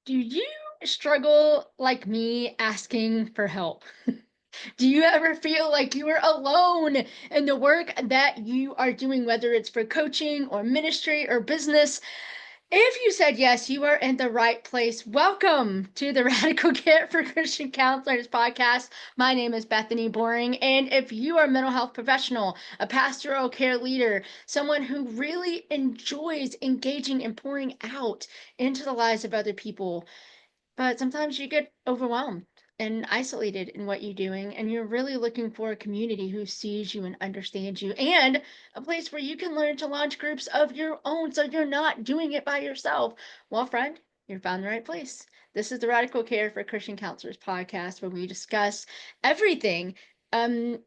Do you struggle like me asking for help? Do you ever feel like you are alone in the work that you are doing, whether it's for coaching or ministry or business? If you said yes, you are in the right place. Welcome to the Radical Care for Christian Counselors podcast. My name is Bethany Boring, and if you are a mental health professional, a pastoral care leader, someone who really enjoys engaging and pouring out into the lives of other people, but sometimes you get overwhelmed and isolated in what you're doing, and you're really looking for a community who sees you and understands you, and a place where you can learn to launch groups of your own so you're not doing it by yourself. Well, friend, you found the right place. This is the Radical Care for Christian Counselors podcast, where we discuss everything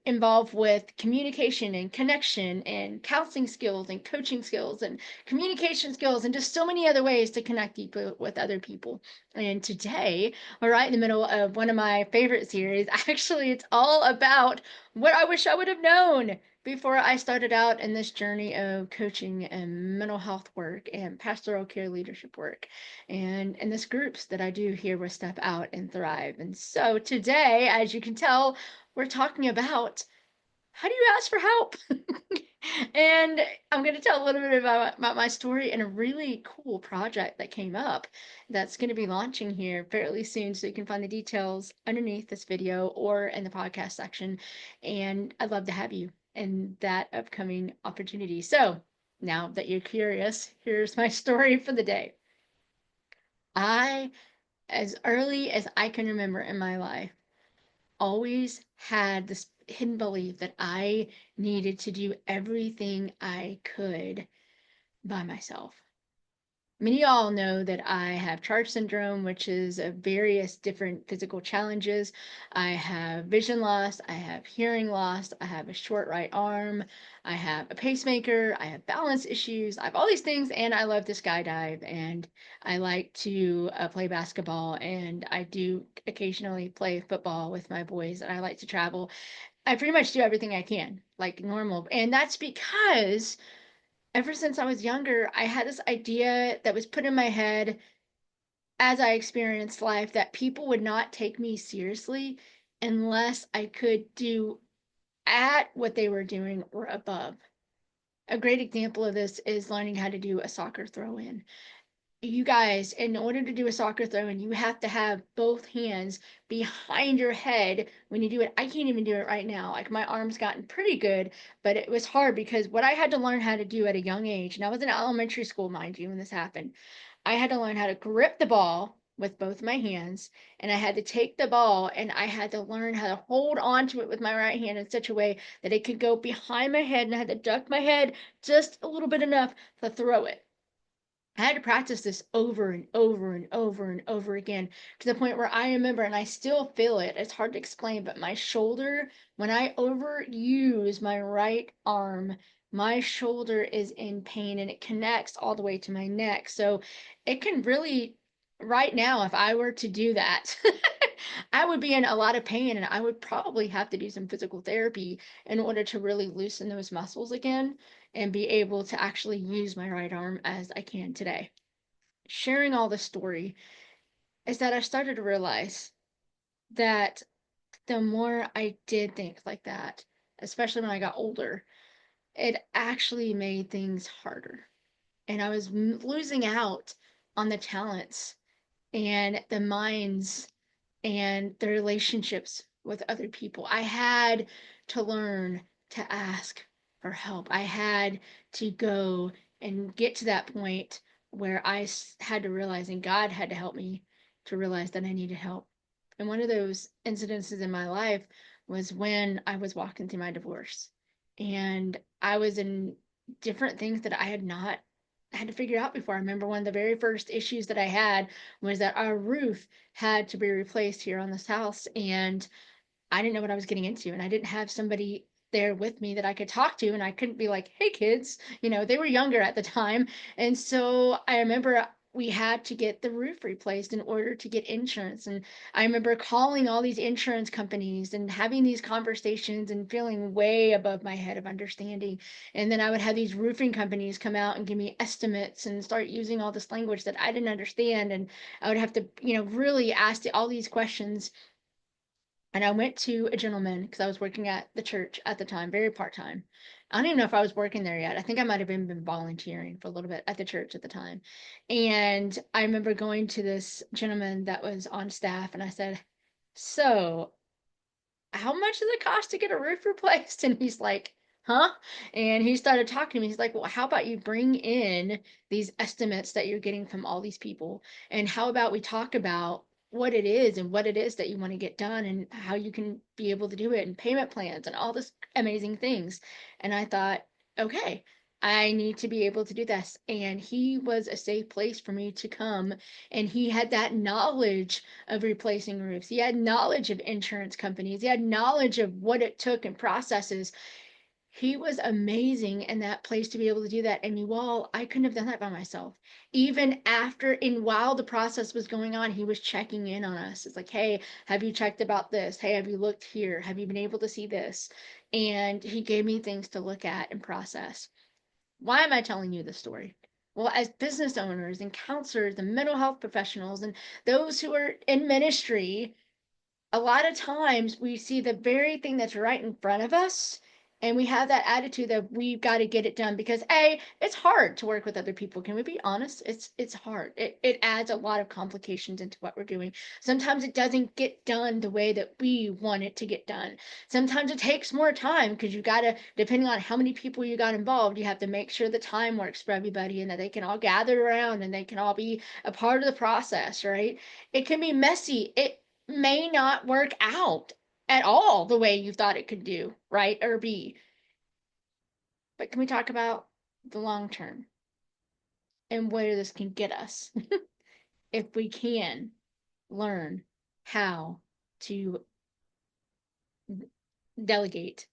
involved with communication and connection and counseling skills and coaching skills and communication skills and just so many other ways to connect people with other people. And today, we're right in the middle of one of my favorite series. Actually, it's all about what I wish I would have known before I started out in this journey of coaching and mental health work and pastoral care leadership work and this groups that I do here with Step Out and Thrive. And so today, as you can tell, we're talking about how do you ask for help? And I'm going to tell a little bit about my story and a really cool project that came up that's going to be launching here fairly soon. So you can find the details underneath this video or in the podcast section. And I'd love to have you in that upcoming opportunity. So now that you're curious, here's my story for the day. I, as early as I can remember in my life, always had this hidden belief that I needed to do everything I could by myself. Many of y'all know that I have charge syndrome, which is various different physical challenges. I have vision loss, I have hearing loss, I have a short right arm, I have a pacemaker, I have balance issues, I have all these things, and I love to skydive, and I like to play basketball, and I do occasionally play football with my boys, and I like to travel. I pretty much do everything I can, like normal, and that's because ever since I was younger, I had this idea that was put in my head as I experienced life that people would not take me seriously unless I could do at what they were doing or above. A great example of this is learning how to do a soccer throw in. You guys, in order to do a soccer throw in, you have to have both hands behind your head when you do it. I can't even do it right now. Like my arm's gotten pretty good, but it was hard because what I had to learn how to do at a young age, and I was in elementary school, mind you, when this happened. I had to learn how to grip the ball with both my hands, and I had to take the ball and I had to learn how to hold on to it with my right hand in such a way that it could go behind my head, and I had to duck my head just a little bit enough to throw it. I had to practice this over and over and over and over again to the point where I remember, and I still feel it. It's hard to explain, but my shoulder, when I overuse my right arm, my shoulder is in pain and it connects all the way to my neck. So it can really, right now, if I were to do that, I would be in a lot of pain and I would probably have to do some physical therapy in order to really loosen those muscles again and be able to actually use my right arm as I can today. Sharing all this story is that I started to realize that the more I did things like that, especially when I got older, it actually made things harder. And I was losing out on the talents and the minds and the relationships with other people. I had to learn to ask for help. I had to go and get to that point where I had to realize, and God had to help me to realize that I needed help. And one of those incidences in my life was when I was walking through my divorce. And I was in different things that I had not had to figure out before. I remember one of the very first issues that I had was that our roof had to be replaced here on this house, and I didn't know what I was getting into, and I didn't have somebody there with me that I could talk to, and I couldn't be like, hey kids, they were younger at the time. And so I remember we had to get the roof replaced in order to get insurance. And I remember calling all these insurance companies and having these conversations and feeling way above my head of understanding. And then I would have these roofing companies come out and give me estimates and start using all this language that I didn't understand. And I would have to, really ask all these questions. And I went to a gentleman because I was working at the church at the time, very part time. I don't even know if I was working there yet. I think I might have been volunteering for a little bit at the church at the time. And I remember going to this gentleman that was on staff, and I said, "So, how much does it cost to get a roof replaced?" And he's like, "Huh?" And he started talking to me. He's like, "Well, how about you bring in these estimates that you're getting from all these people? And how about we talk about what it is and what it is that you want to get done and how you can be able to do it and payment plans and all this amazing things." And I thought, okay, I need to be able to do this. And he was a safe place for me to come. And he had that knowledge of replacing roofs. He had knowledge of insurance companies. He had knowledge of what it took and processes. He was amazing in that place to be able to do that. And you all, I couldn't have done that by myself. Even after and while the process was going on, he was checking in on us. It's like, "Hey, have you checked about this? Hey, have you looked here? Have you been able to see this?" And he gave me things to look at and process. Why am I telling you this story? Well, as business owners and counselors and mental health professionals and those who are in ministry, a lot of times we see the very thing that's right in front of us, and we have that attitude that we've got to get it done because it's hard to work with other people. Can we be honest? It's hard. It adds a lot of complications into what we're doing. Sometimes it doesn't get done the way that we want it to get done. Sometimes it takes more time because you got to, depending on how many people you got involved, you have to make sure the time works for everybody and that they can all gather around and they can all be a part of the process, right? It can be messy. It may not work out at all the way you thought it could do, right? Or be. But can we talk about the long term and where this can get us if we can learn how to delegate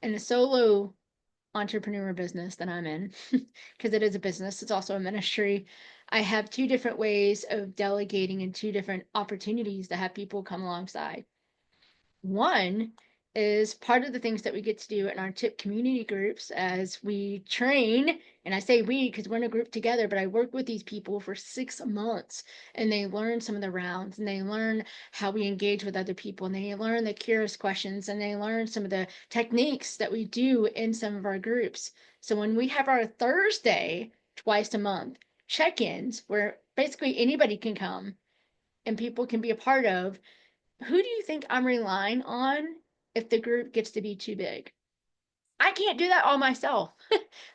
in a solo entrepreneur business that I'm in, because it is a business, it's also a ministry. I have two different ways of delegating and two different opportunities to have people come alongside. One is part of the things that we get to do in our TIP community groups as we train. And I say we because we're in a group together, but I work with these people for 6 months and they learn some of the rounds and they learn how we engage with other people and they learn the curious questions and they learn some of the techniques that we do in some of our groups. So when we have our Thursday twice a month check-ins where basically anybody can come and people can be a part of, who do you think I'm relying on if the group gets to be too big? I can't do that all myself.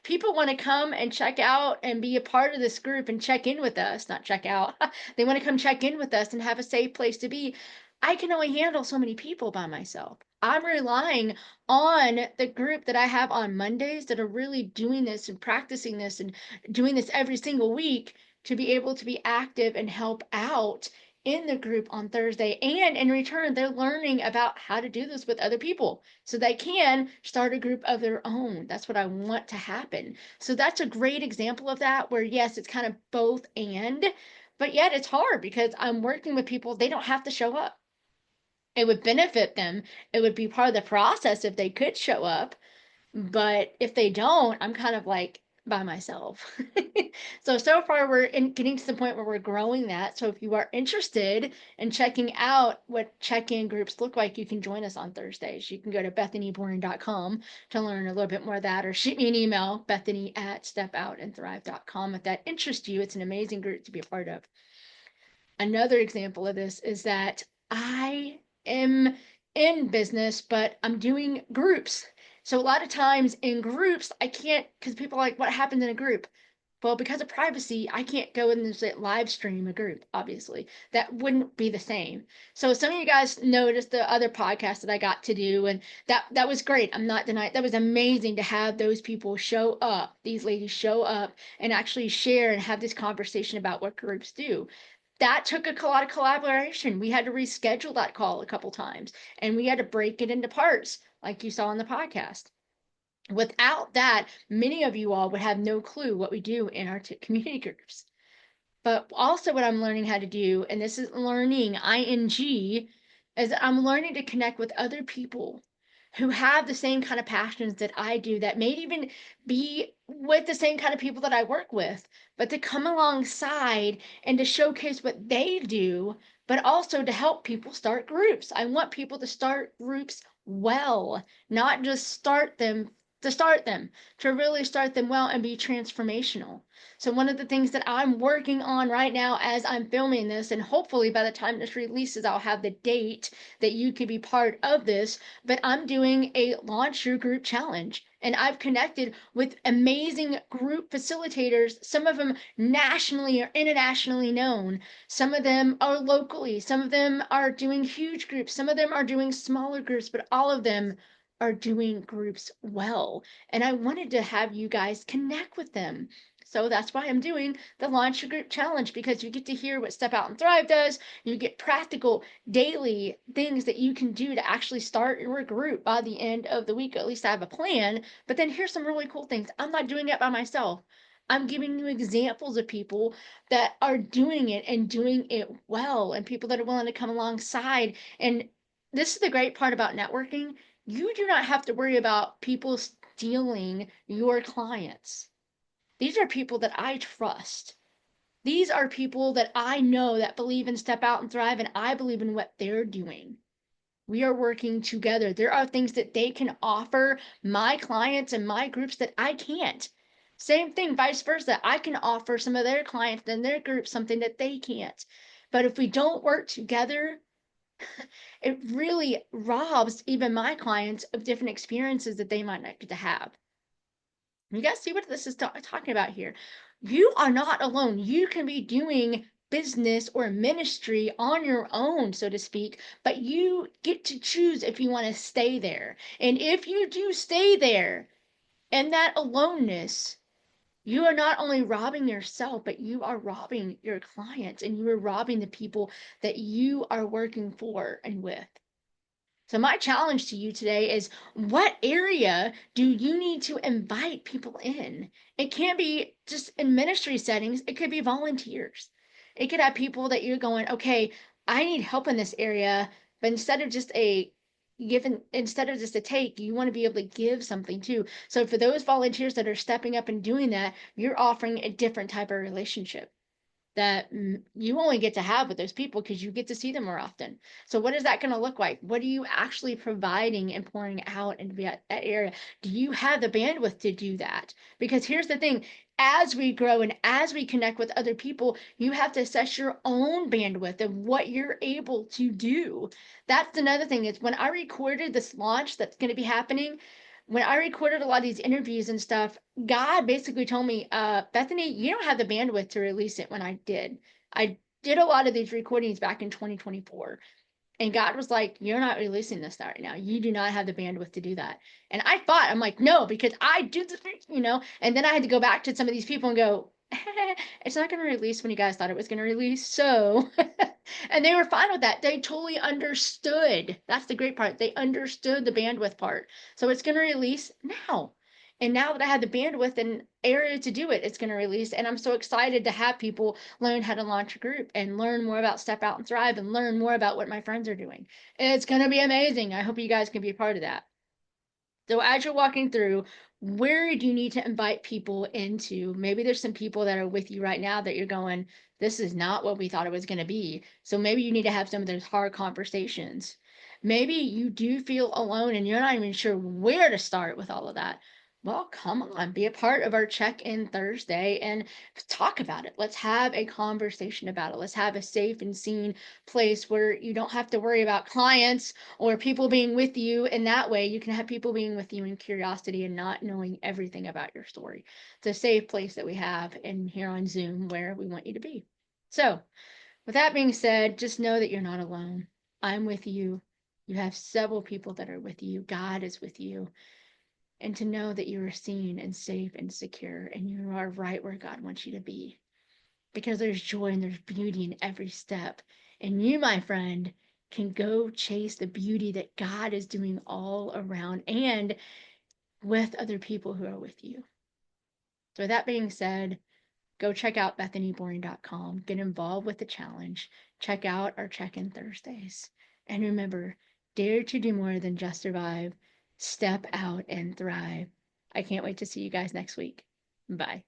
People want to come and check out and be a part of this group and check in with us, not check out. They want to come check in with us and have a safe place to be. I can only handle so many people by myself. I'm relying on the group that I have on Mondays that are really doing this and practicing this and doing this every single week to be able to be active and help out in the group on Thursday. And in return, they're learning about how to do this with other people so they can start a group of their own. That's what I want to happen. So that's a great example of that, where yes, it's kind of both and, but yet it's hard because I'm working with people, they don't have to show up. It would benefit them. It would be part of the process if they could show up. But if they don't, I'm kind of like by myself. So far we're getting to the point where we're growing that. So if you are interested in checking out what check-in groups look like, you can join us on Thursdays. You can go to bethanyboring.com to learn a little bit more of that, or shoot me an email, bethany@stepoutandthrive.com. If that interests you, it's an amazing group to be a part of. Another example of this is that I am in business, but I'm doing groups. So a lot of times in groups, I can't, because people are like, "What happens in a group?" Well, because of privacy, I can't go in and say live stream a group, obviously. That wouldn't be the same. So some of you guys noticed the other podcast that I got to do, and that was great. I'm not denying that was amazing to have those people show up, these ladies show up and actually share and have this conversation about what groups do. That took a lot of collaboration. We had to reschedule that call a couple times and we had to break it into parts, like you saw in the podcast. Without that, many of you all would have no clue what we do in our community groups. But also, what I'm learning how to do, and this is learning, ing, is I'm learning to connect with other people who have the same kind of passions that I do, that may even be with the same kind of people that I work with, but to come alongside and to showcase what they do, but also to help people start groups. I want people to start groups well, not just start them, to really start them well and be transformational. So one of the things that I'm working on right now as I'm filming this, and hopefully by the time this releases, I'll have the date that you could be part of this, but I'm doing a Launch Your Group challenge. And I've connected with amazing group facilitators, some of them nationally or internationally known. Some of them are locally, some of them are doing huge groups, some of them are doing smaller groups, but all of them are doing groups well. And I wanted to have you guys connect with them. So that's why I'm doing the Launch Your Group Challenge, because you get to hear what Step Out and Thrive does. You get practical daily things that you can do to actually start your group by the end of the week. At least I have a plan. But then here's some really cool things. I'm not doing it by myself. I'm giving you examples of people that are doing it and doing it well, and people that are willing to come alongside. And this is the great part about networking. You do not have to worry about people stealing your clients. These are people that I trust. These are people that I know that believe in Step Out and Thrive, and I believe in what they're doing. We are working together. There are things that they can offer my clients and my groups that I can't. Same thing, vice versa. I can offer some of their clients and their groups something that they can't. But if we don't work together, it really robs even my clients of different experiences that they might not get to have. You guys see what this is talking about here? You are not alone. You can be doing business or ministry on your own, so to speak, but you get to choose if you want to stay there. And if you do stay there in that aloneness, you are not only robbing yourself, but you are robbing your clients, and you are robbing the people that you are working for and with. So my challenge to you today is, what area do you need to invite people in? It can't be just in ministry settings. It could be volunteers. It could have people that you're going, okay, I need help in this area, but instead of just a take, you want to be able to give something too. So for those volunteers that are stepping up and doing that, you're offering a different type of relationship that you only get to have with those people because you get to see them more often. So what is that going to look like? What are you actually providing and pouring out into that area? Do you have the bandwidth to do that? Because here's the thing, as we grow and as we connect with other people, you have to assess your own bandwidth of what you're able to do. That's another thing, is when I recorded this launch that's going to be happening, when I recorded a lot of these interviews and stuff, God basically told me, Bethany, you don't have the bandwidth to release it when I did. I did a lot of these recordings back in 2024. And God was like, you're not releasing this right now. You do not have the bandwidth to do that. And I thought, I'm like, no, because I do this, and then I had to go back to some of these people and go, it's not going to release when you guys thought it was going to release. So, and they were fine with that. They totally understood. That's the great part. They understood the bandwidth part. So it's going to release now. And now that I have the bandwidth and area to do it, it's going to release. And I'm so excited to have people learn how to launch a group and learn more about Step Out and Thrive and learn more about what my friends are doing. It's going to be amazing. I hope you guys can be a part of that. So as you're walking through, where do you need to invite people into? Maybe there's some people that are with you right now that you're going, this is not what we thought it was going to be. So maybe you need to have some of those hard conversations. Maybe you do feel alone and you're not even sure where to start with all of that. Well, come on, be a part of our check-in Thursday and talk about it. Let's have a conversation about it. Let's have a safe and seen place where you don't have to worry about clients or people being with you. In that way, you can have people being with you in curiosity and not knowing everything about your story. It's a safe place that we have in here on Zoom where we want you to be. So, with that being said, just know that you're not alone. I'm with you. You have several people that are with you. God is with you. And to know that you are seen and safe and secure, and you are right where God wants you to be. Because there's joy and there's beauty in every step. And you, my friend, can go chase the beauty that God is doing all around. And with other people who are with you. So, with that being said, go check out BethanyBoring.com. Get involved with the challenge. Check out our check-in Thursdays. And remember, dare to do more than just survive. Step out and thrive. I can't wait to see you guys next week. Bye.